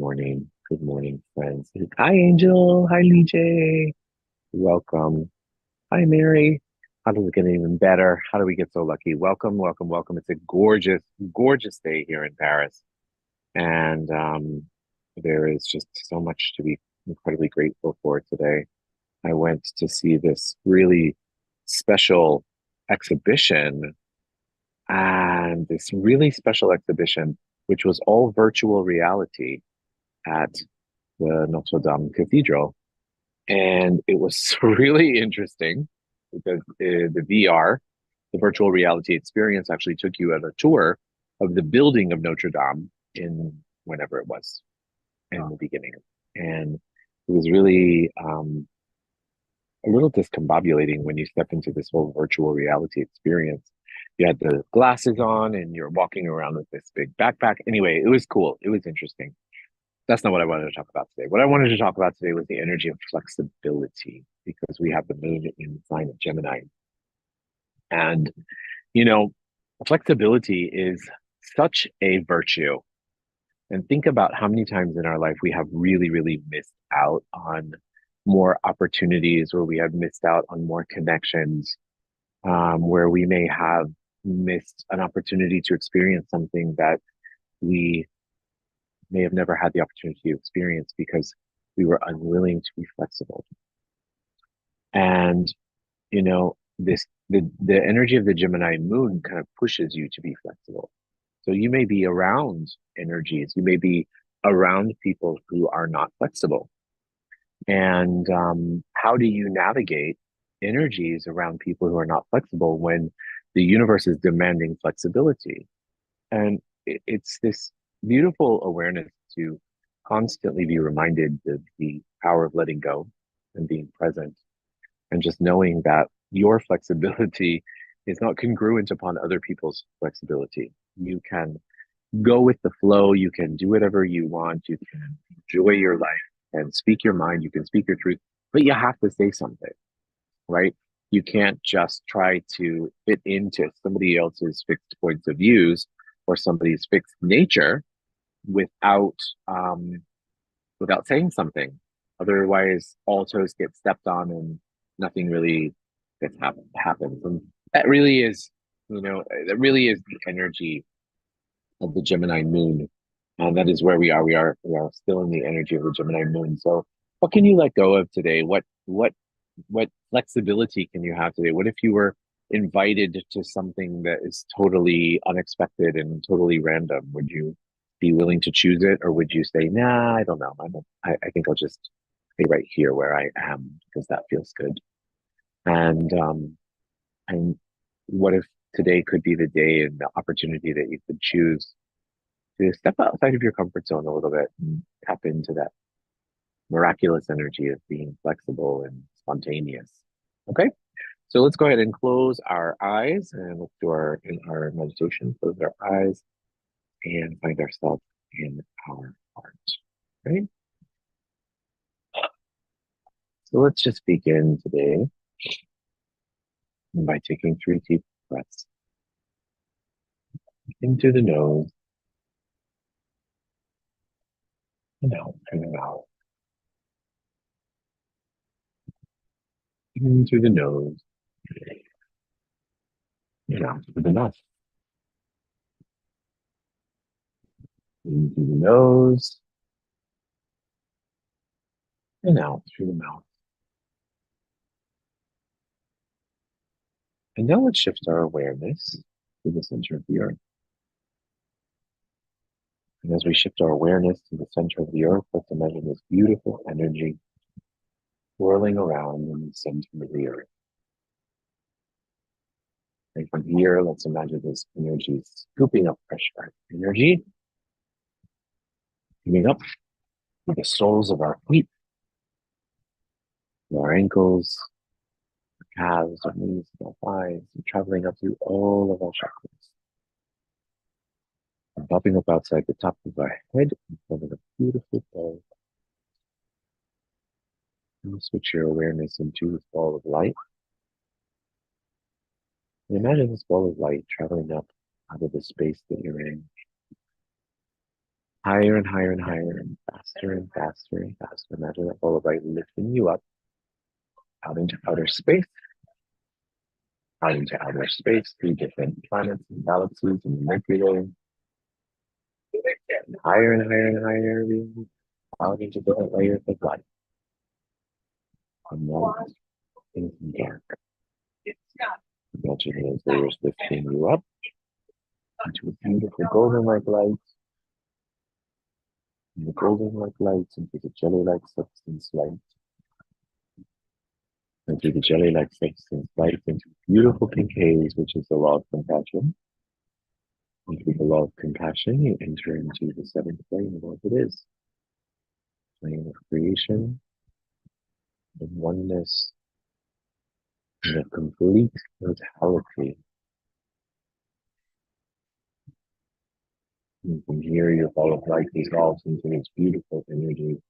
morning. Good morning, friends. Hi, Angel. Hi, Lee J. Welcome. Hi, Mary. How does it get even better? How do we get so lucky? Welcome, welcome, welcome. It's a gorgeous, gorgeous day here in Paris. And there is just so much to be incredibly grateful for today. I went to see this really special exhibition, and this really special exhibition, which was all virtual reality at the Notre Dame Cathedral. And it was really interesting because the VR, the virtual reality experience, actually took you on a tour of the building of Notre Dame in whenever it was in the beginning. And it was really a little discombobulating when you step into this whole virtual reality experience. You had the glasses on and you're walking around with this big backpack. Anyway, it was cool. It was interesting. That's not what I wanted to talk about today. What I wanted to talk about today was the energy of flexibility because we have the moon in the sign of Gemini. And, you know, flexibility is such a virtue. And think about how many times in our life we have really, really missed out on more opportunities, or we have missed out on more connections, where we may have missed an opportunity to experience something that we may have never had the opportunity to experience because we were unwilling to be flexible. And the energy of the Gemini moon kind of pushes you to be flexible. So you may be around energies, you may be around people who are not flexible. And how do you navigate energies around people who are not flexible when the universe is demanding flexibility? And it's this beautiful awareness to constantly be reminded of the power of letting go and being present, and just knowing that your flexibility is not congruent upon other people's flexibility. You can go with the flow, you can do whatever you want, you can enjoy your life and speak your mind, you can speak your truth, but you have to say something, right? You can't just try to fit into somebody else's fixed points of views or somebody's fixed nature without um, without saying something. Otherwise, all toes get stepped on and nothing really happens. And that really is, that really is the energy of the Gemini moon. And that is where we are. We are still in the energy of the Gemini moon. So what can you let go of today? What flexibility can you have today? What if you were invited to something that is totally unexpected and totally random? Would you be willing to choose it, or would you say, nah, I don't know. I think I'll just stay right here where I am because that feels good. And and what if today could be the day and the opportunity that you could choose to step outside of your comfort zone a little bit and tap into that miraculous energy of being flexible and spontaneous. Okay, so let's go ahead and close our eyes and let's do our in our meditation. Close our eyes and find ourselves in our heart. Right. So let's just begin today by taking 3 deep breaths in through the nose and out through the mouth. In through the nose and out through the mouth. In through the nose and out through the mouth. And now let's shift our awareness to the center of the earth. And as we shift our awareness to the center of the earth, let's imagine this beautiful energy swirling around in the center of the earth. And from here, let's imagine this energy scooping up fresh earth energy, coming up to the soles of our feet, our ankles, our calves, our knees, our thighs, and traveling up through all of our chakras. And popping up outside the top of our head in front of a beautiful ball. And switch your awareness into this ball of light. And imagine this ball of light traveling up out of the space that you're in, higher and higher and higher and faster and faster and faster. Imagine that ball of light lifting you up out into outer space, out into outer space, through different planets and galaxies and the Milky Way, and higher and higher and higher, out into different layers of light. And then into the dark. Imagine those layers lifting you up into a beautiful golden like light, and the golden like light into the jelly like substance light, and through the jelly like substance light into beautiful pink haze, which is the law of compassion. And through the law of compassion, you enter into the seventh plane of what it is, plane of creation, of oneness, and of complete totality. And from here, your ball of light dissolves into this beautiful energy.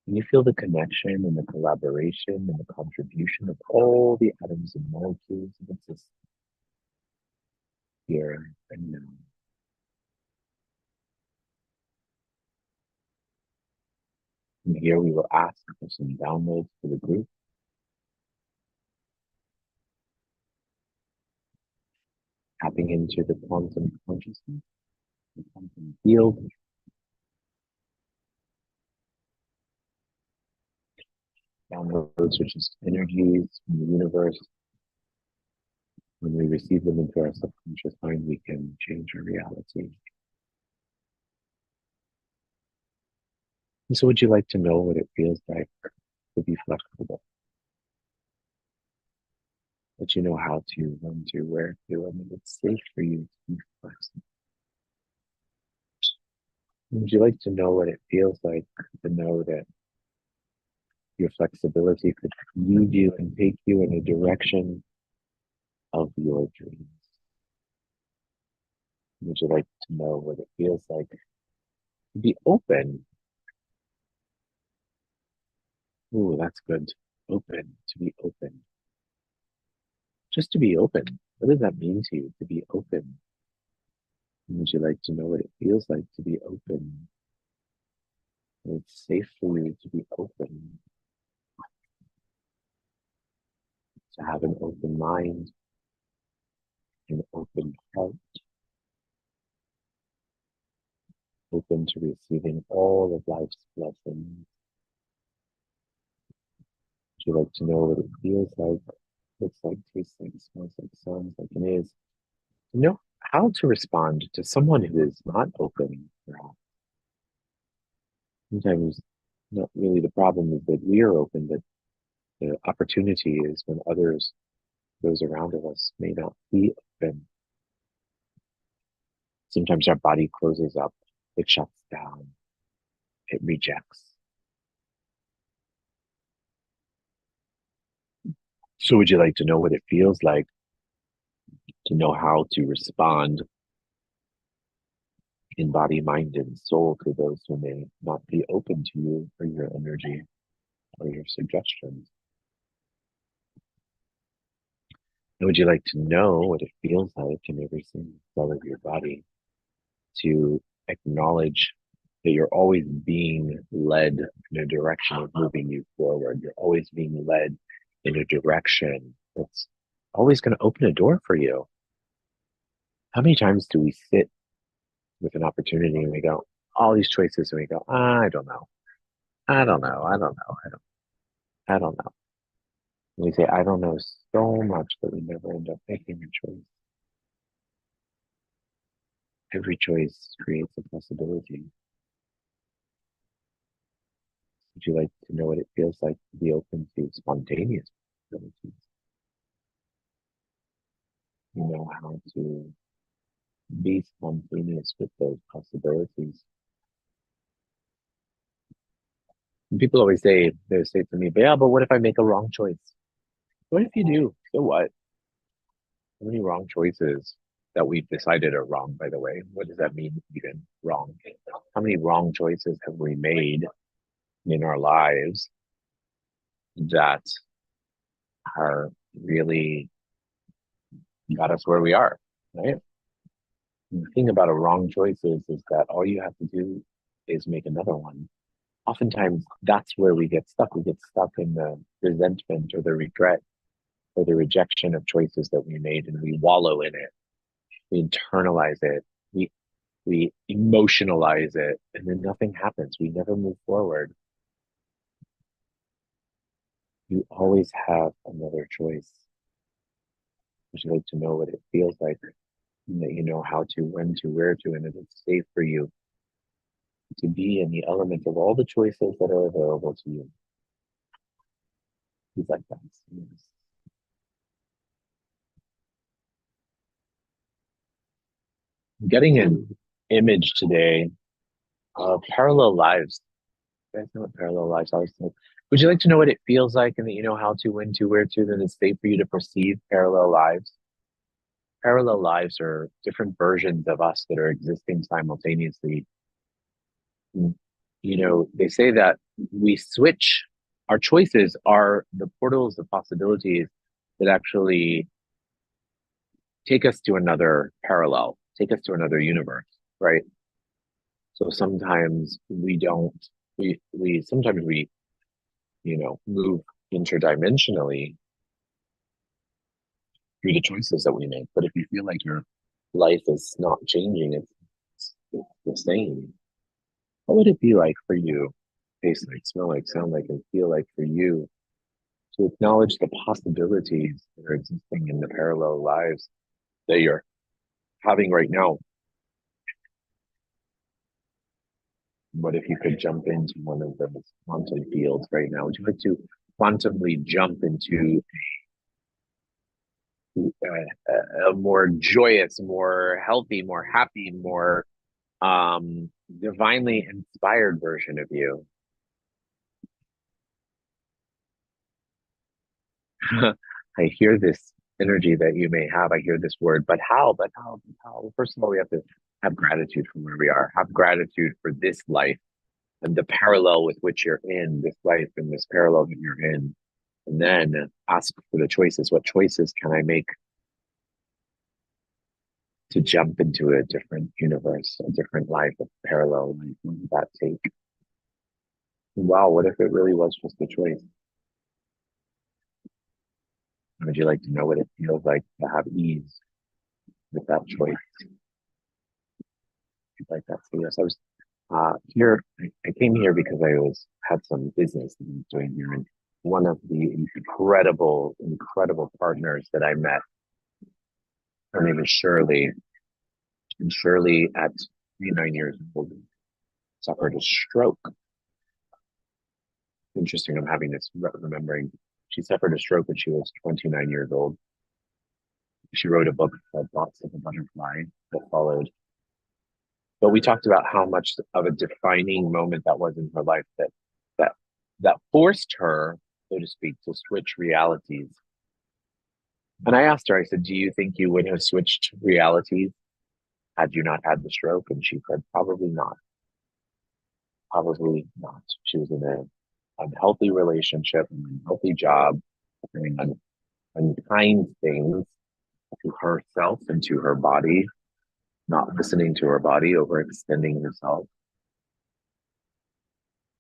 And you feel the connection and the collaboration and the contribution of all the atoms and molecules of existence here and now. And here we will ask for some downloads for the group. Tapping into the quantum consciousness, the quantum field. Downloads are just energies from the universe. When we receive them into our subconscious mind, we can change our reality. And so would you like to know what it feels like to be flexible? That you know how to, when to, where to, and that it's safe for you to be flexible. Would you like to know what it feels like to know that your flexibility could lead you and take you in a direction of your dreams? Would you like to know what it feels like to be open? Ooh, that's good. Open, to be open. Just to be open. What does that mean to you, to be open? Would you like to know what it feels like to be open? It's safe for you to be open, to have an open mind, an open heart, open to receiving all of life's blessings. Would you like to know what it feels like, looks like, tastes like, smells like, sounds like, and is? To know how to respond to someone who is not open, perhaps. Sometimes not really the problem is that we are open, but the opportunity is when others, those around us, may not be open. Sometimes our body closes up, it shuts down, it rejects. So would you like to know what it feels like to know how to respond in body, mind, and soul to those who may not be open to you or your energy or your suggestions? And would you like to know what it feels like in every single cell of your body to acknowledge that you're always being led in a direction of moving you forward? You're always being led in a direction that's always going to open a door for you. How many times do we sit with an opportunity and we go, all these choices, and we go, I don't know. I don't know. I don't know. I don't know. And we say, I don't know so much that we never end up making a choice. Every choice creates a possibility. Would you like to know what it feels like to be open to spontaneous possibilities? You know how to be spontaneous with those possibilities. And people always say, they say to me, but yeah, but what if I make a wrong choice? What if you do? So what? How many wrong choices that we've decided are wrong, by the way? What does that mean, even wrong? How many wrong choices have we made in our lives that are really got us where we are, right? And the thing about a wrong choice is that all you have to do is make another one. Oftentimes, that's where we get stuck. We get stuck in the resentment or the regret or the rejection of choices that we made, and we wallow in it. We internalize it. We we emotionalize it, and then nothing happens. We never move forward. You always have another choice. Would you like to know what it feels like? And that you know how to, when to, where to, and that it's safe for you to be in the element of all the choices that are available to you. Things like that. Yes. Getting an image today of parallel lives. You guys know what parallel lives are? So would you like to know what it feels like and that you know how to, when to, where to, then it's safe for you to perceive parallel lives? Parallel lives are different versions of us that are existing simultaneously. You know, they say that we switch, our choices are the portals of possibilities that actually take us to another parallel, take us to another universe, right? So sometimes we don't, sometimes we, move interdimensionally through the choices that we make. But if you feel like your life is not changing, it's the same. What would it be like for you, taste like, smell like, sound like, and feel like for you to acknowledge the possibilities that are existing in the parallel lives that you're having right now? What if you could jump into one of those quantum fields right now? Would you like to quantumly jump into a more joyous, more healthy, more happy, more divinely inspired version of you? I hear this energy that you may have. I hear this word, but how? But how? But how? Well, first of all, we have to have gratitude for where we are, have gratitude for this life and the parallel with which you're in, this life and this parallel that you're in. And then ask for the choices. What choices can I make to jump into a different universe, a different life, a parallel life? What would that take? Wow, what if it really was just a choice? Would you like to know what it feels like to have ease with that choice? Like that. So yes, I was here. I came here because I was had some business that I was doing here, and one of the incredible partners that I met, her name is Shirley, and Shirley at 39 years old suffered a stroke. Interesting, I'm having this remembering. She suffered a stroke when she was 29 years old. She wrote a book called Thoughts of a Butterfly that followed. But we talked about how much of a defining moment that was in her life that that forced her, so to speak, to switch realities. And I asked her, I said, "Do you think you would have switched realities had you not had the stroke?" And she said, "Probably not. Probably not." She was in an unhealthy relationship, an unhealthy job, doing unkind things to herself and to her body, not listening to her body, overextending herself.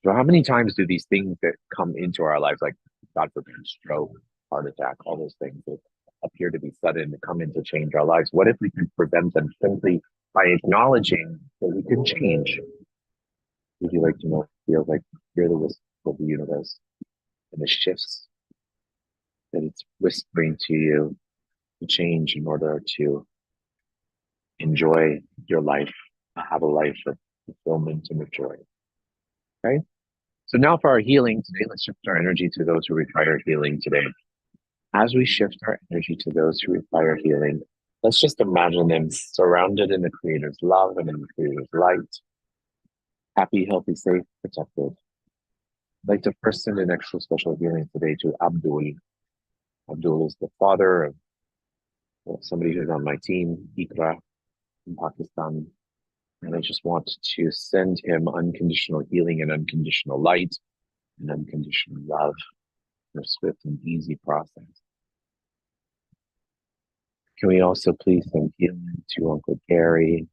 So how many times do these things that come into our lives, like God forbid, stroke, heart attack, all those things that appear to be sudden, come in to change our lives? What if we could prevent them simply by acknowledging that we can change? Would you like to know? Feel like you're the whisper of the universe and the shifts that it's whispering to you to change in order to enjoy your life, have a life of fulfillment and of joy. Okay. So now for our healing today, let's shift our energy to those who require healing today. As we shift our energy to those who require healing, let's just imagine them surrounded in the Creator's love and in the Creator's light, happy, healthy, safe, protected. I'd like to first send an extra special healing today to Abdul. Abdul is the father of somebody who's on my team, Ikra, in Pakistan. And I just want to send him unconditional healing and unconditional light and unconditional love for a swift and easy process. Can we also please send healing to Uncle Gary,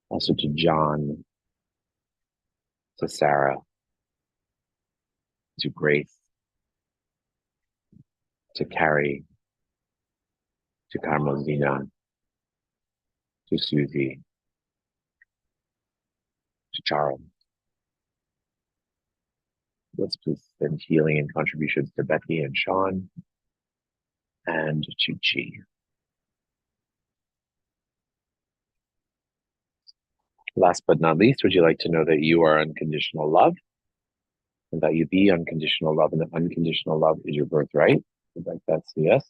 also to John, to Sarah, to Grace, to Carrie, to Carmelina, to Susie, to Charles. Let's please send healing and contributions to Becky and Sean and to Chi. Last but not least, would you like to know that you are unconditional love and that you be unconditional love and that unconditional love is your birthright? I'd like that's a yes.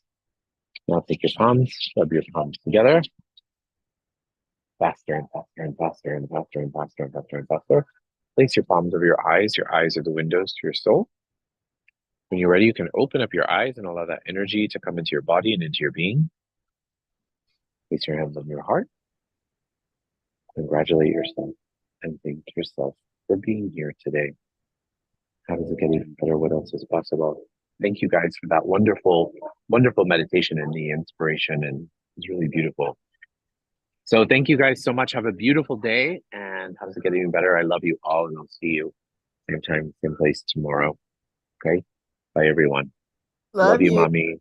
Now take your palms, rub your palms together. Faster and faster and faster and faster and faster and faster and faster. Place your palms over your eyes. Your eyes are the windows to your soul. When you're ready, you can open up your eyes and allow that energy to come into your body and into your being. Place your hands on your heart. Congratulate yourself and thank yourself for being here today. How does it get even better? What else is possible? Thank you guys for that wonderful, wonderful meditation and the inspiration. And it's really beautiful. So thank you guys so much. Have a beautiful day. And how does it get even better? I love you all and I'll see you same time, same place tomorrow. Okay. Bye everyone. Love Love you, you. mommy.